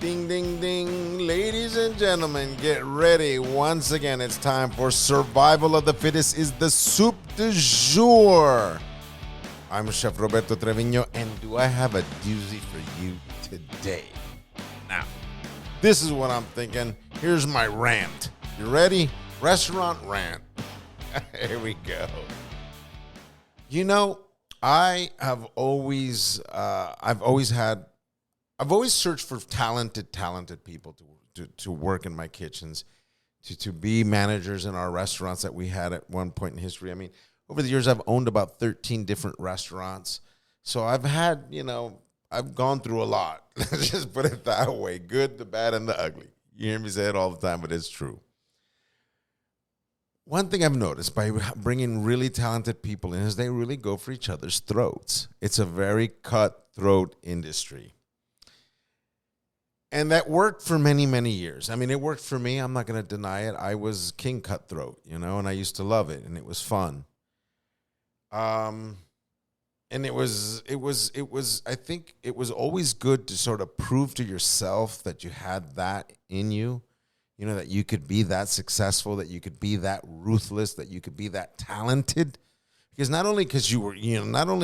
Ding, ding, ding. Ladies and gentlemen, get ready. Once again, it's time for Survival of the Fittest is the soup du jour. I'm Chef Roberto Trevino, and do I have a doozy for you today? Now, this is what I'm thinking. Here's my rant. You ready? Restaurant rant. Here we go. You know, I've always searched for talented people to work in my kitchens, to be managers in our restaurants that we had at one point in history. I mean, over the years, I've owned about 13 different restaurants. So I've gone through a lot. Let's just put it that way. Good, the bad, and the ugly. You hear me say it all the time, but it's true. One thing I've noticed by bringing really talented people in is they really go for each other's throats. It's a very cutthroat industry. And that worked for many, many years. I mean, it worked for me. I'm not going to deny it. I was king cutthroat, and I used to love it, and it was fun. And it was, I think it was always good to sort of prove to yourself that you had that in you, that you could be that successful, that you could be that ruthless, that you could be that talented. Because not only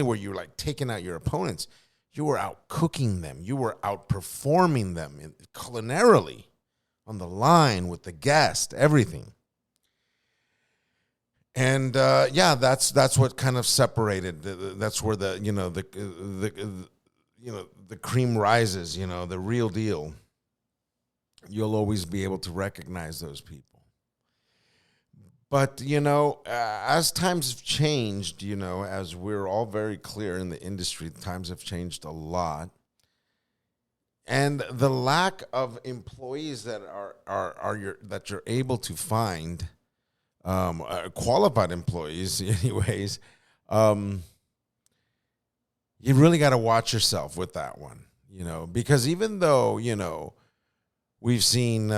were you like taking out your opponents, you were out cooking them. You were outperforming them culinarily, on the line with the guest, everything. And that's what kind of separated. That's where the cream rises. The real deal. You'll always be able to recognize those people. But, as times have changed, as we're all very clear in the industry, times have changed a lot. And the lack of employees that that you're able to find, qualified employees anyways, you really got to watch yourself with that one, because even though, we've seen,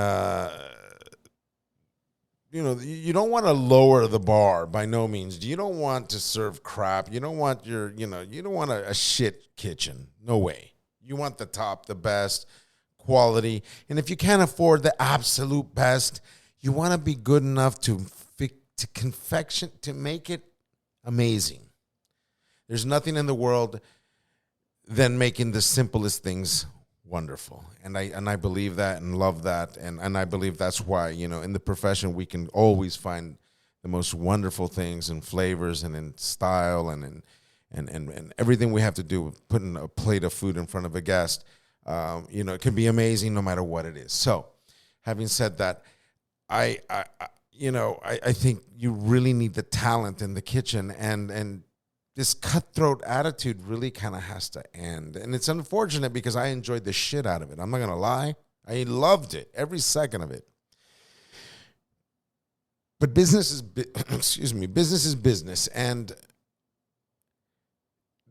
you don't want to lower the bar by no means. You don't want to serve crap. You don't want you don't want a shit kitchen. No way. You want the top, the best quality. And if you can't afford the absolute best, you want to be good enough to confection, to make it amazing. There's nothing in the world than making the simplest things wonderful. And I believe that and love that. And I believe that's why, in the profession, we can always find the most wonderful things and flavors and in style and everything we have to do with putting a plate of food in front of a guest. It can be amazing no matter what it is. So having said that, I think you really need the talent in the kitchen, and this cutthroat attitude really kind of has to end. And it's unfortunate because I enjoyed the shit out of it. I'm not going to lie. I loved it, every second of it. But business is business is business. And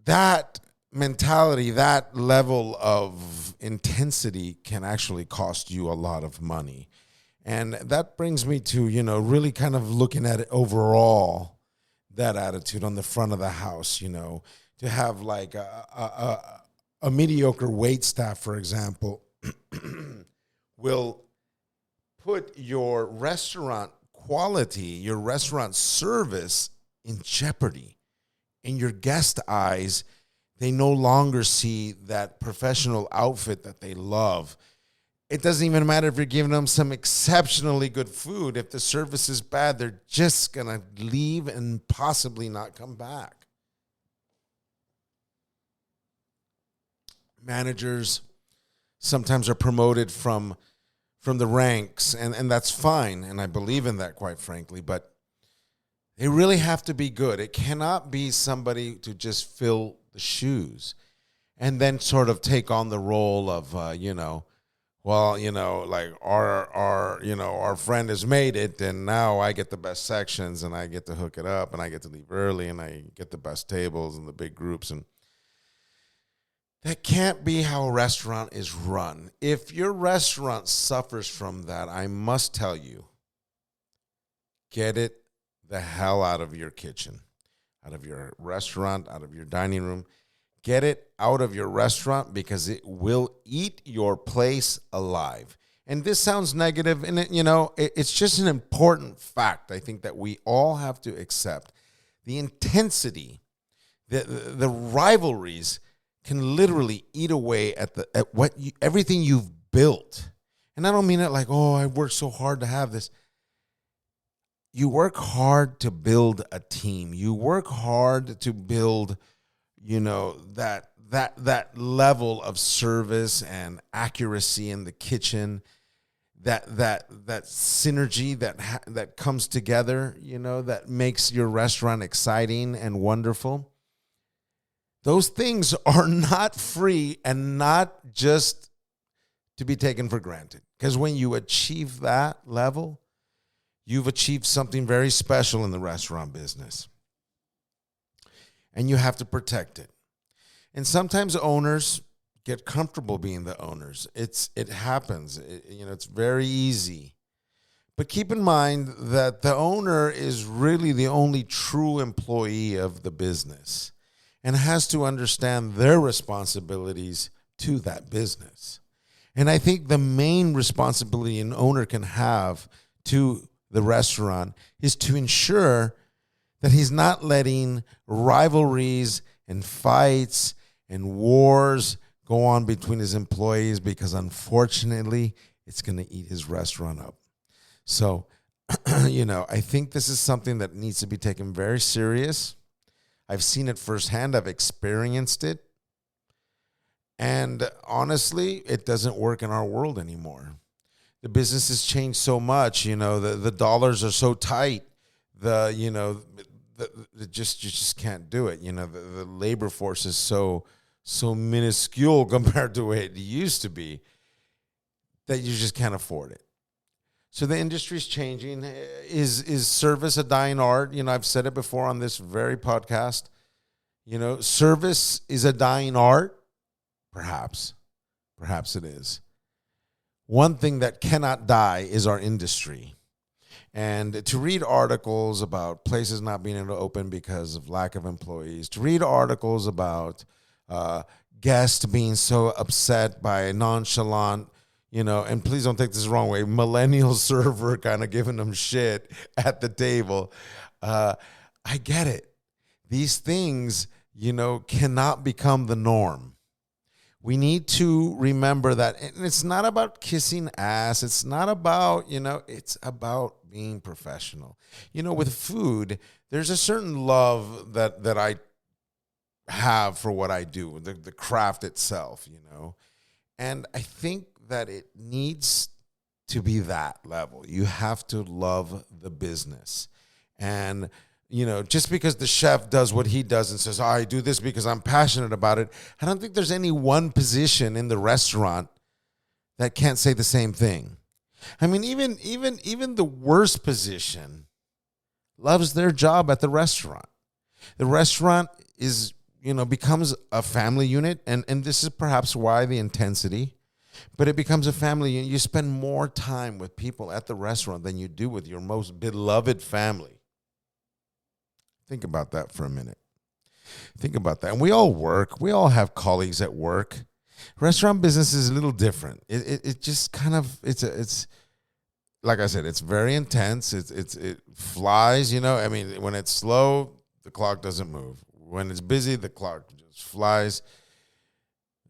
that mentality, that level of intensity can actually cost you a lot of money. And that brings me to, really kind of looking at it overall, that attitude on the front of the house, to have like a mediocre wait staff, for example, will put your restaurant quality, your restaurant service in jeopardy. In your guest eyes, they no longer see that professional outfit that they love. It doesn't even matter if you're giving them some exceptionally good food. If the service is bad, they're just going to leave and possibly not come back. Managers sometimes are promoted from the ranks, and that's fine, and I believe in that, quite frankly, but they really have to be good. It cannot be somebody to just fill the shoes and then sort of take on the role of, like our friend has made it, and now I get the best sections, and I get to hook it up, and I get to leave early, and I get the best tables and the big groups. And that can't be how a restaurant is run. If your restaurant suffers from that, I must tell you, get it the hell out of your kitchen, out of your restaurant, out of your dining room. Get it out of your restaurant because it will eat your place alive. And this sounds negative, and it's just an important fact I think that we all have to accept. The intensity, the rivalries can literally eat away at everything you've built. And I don't mean it like, oh, I worked so hard to have this. You work hard to build a team. You work hard to build, that level of service and accuracy in the kitchen, that synergy that comes together, that makes your restaurant exciting and wonderful. Those things are not free and not just to be taken for granted. Because when you achieve that level, you've achieved something very special in the restaurant business. And you have to protect it. And sometimes owners get comfortable being the owners. It happens. It's very easy. But keep in mind that the owner is really the only true employee of the business and has to understand their responsibilities to that business. And I think the main responsibility an owner can have to the restaurant is to ensure that he's not letting rivalries and fights and wars go on between his employees, because unfortunately it's going to eat his restaurant up. So, I think this is something that needs to be taken very serious. I've seen it firsthand. I've experienced it. And honestly, it doesn't work in our world anymore. The business has changed so much. The dollars are so tight. You just can't do it. The labor force is so minuscule compared to what it used to be that you just can't afford it. So the industry's changing. Is service a dying art? I've said it before on this very podcast. Service is a dying art. Perhaps it is. One thing that cannot die is our industry. And to read articles about places not being able to open because of lack of employees, to read articles about guests being so upset by a nonchalant, and please don't take this the wrong way, millennial server kind of giving them shit at the table. I get it. These things, cannot become the norm. We need to remember that. And it's not about kissing ass. It's not about, it's about being professional. With food, there's a certain love that I have for what I do, the craft itself, And I think that it needs to be that level. You have to love the business. And just because the chef does what he does and says, I do this because I'm passionate about it, I don't think there's any one position in the restaurant that can't say the same thing. I mean, even the worst position loves their job at the restaurant. The restaurant is, becomes a family unit, and this is perhaps why the intensity, but it becomes a family unit. You spend more time with people at the restaurant than you do with your most beloved family. Think about that for a minute. Think about that. And we all work. We all have colleagues at work. Restaurant business is a little different. It just kind of, it's like I said, it's very intense. It flies, I mean, when it's slow, the clock doesn't move. When it's busy, the clock just flies.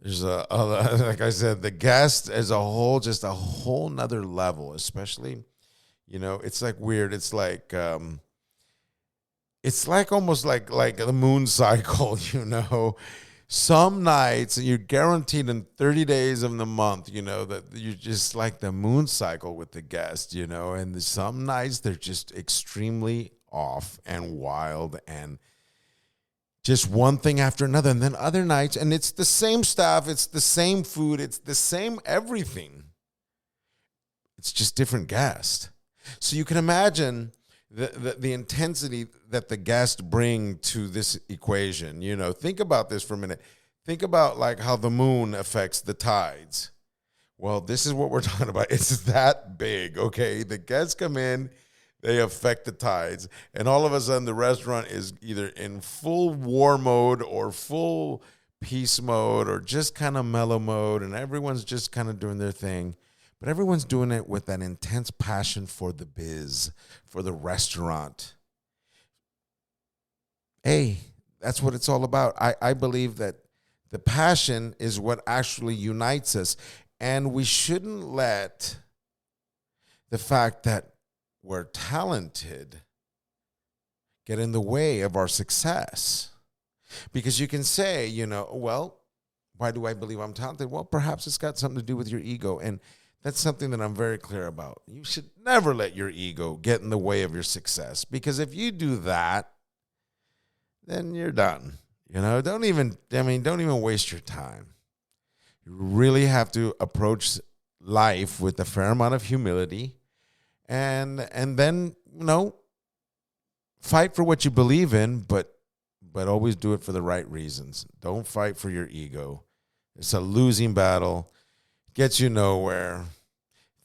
There's like I said, the guest as a whole, just a whole nother level, especially, it's like weird. It's like almost like the moon cycle, Some nights, you're guaranteed in 30 days of the month, that you're just like the moon cycle with the guest, And some nights, they're just extremely off and wild and just one thing after another. And then other nights, and it's the same staff, it's the same food, it's the same everything. It's just different guests. So you can imagine the intensity that the guests bring to this equation. Think about this for a minute. Think about like how the moon affects the tides. Well, this is what we're talking about. It's that big, okay? The guests come in, they affect the tides, and all of a sudden the restaurant is either in full war mode or full peace mode or just kind of mellow mode, and everyone's just kind of doing their thing. But everyone's doing it with an intense passion for the biz, for the restaurant. Hey, that's what it's all about. I believe that the passion is what actually unites us. And we shouldn't let the fact that we're talented get in the way of our success. Because you can say, well, why do I believe I'm talented? Well, perhaps it's got something to do with your ego. And that's something that I'm very clear about. You should never let your ego get in the way of your success. Because if you do that, then you're done. Don't even waste your time. You really have to approach life with a fair amount of humility and then, fight for what you believe in, but always do it for the right reasons. Don't fight for your ego. It's a losing battle. Gets you nowhere.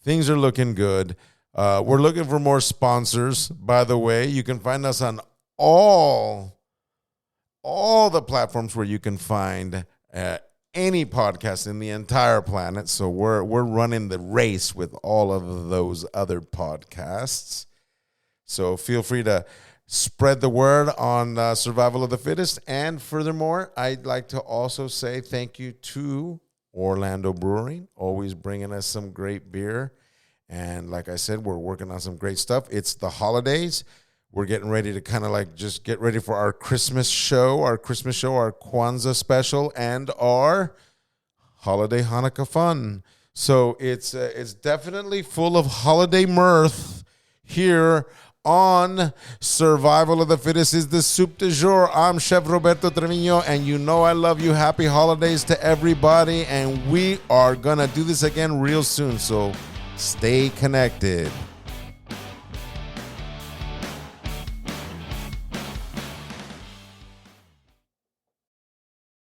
Things are looking good. We're looking for more sponsors, by the way. You can find us on all the platforms where you can find any podcast in the entire planet. So we're running the race with all of those other podcasts. So feel free to spread the word on Survival of the Fittest. And furthermore, I'd like to also say thank you to Orlando Brewing, always bringing us some great beer. And like I said, we're working on some great stuff. It's the holidays. We're getting ready to kind of just get ready for our Christmas show, our Kwanzaa special, and our holiday Hanukkah fun. So it's definitely full of holiday mirth here on Survival of the Fittest is the soup du jour. I'm Chef Roberto Trevino, and I love you. Happy holidays to everybody, and we are going to do this again real soon, so stay connected.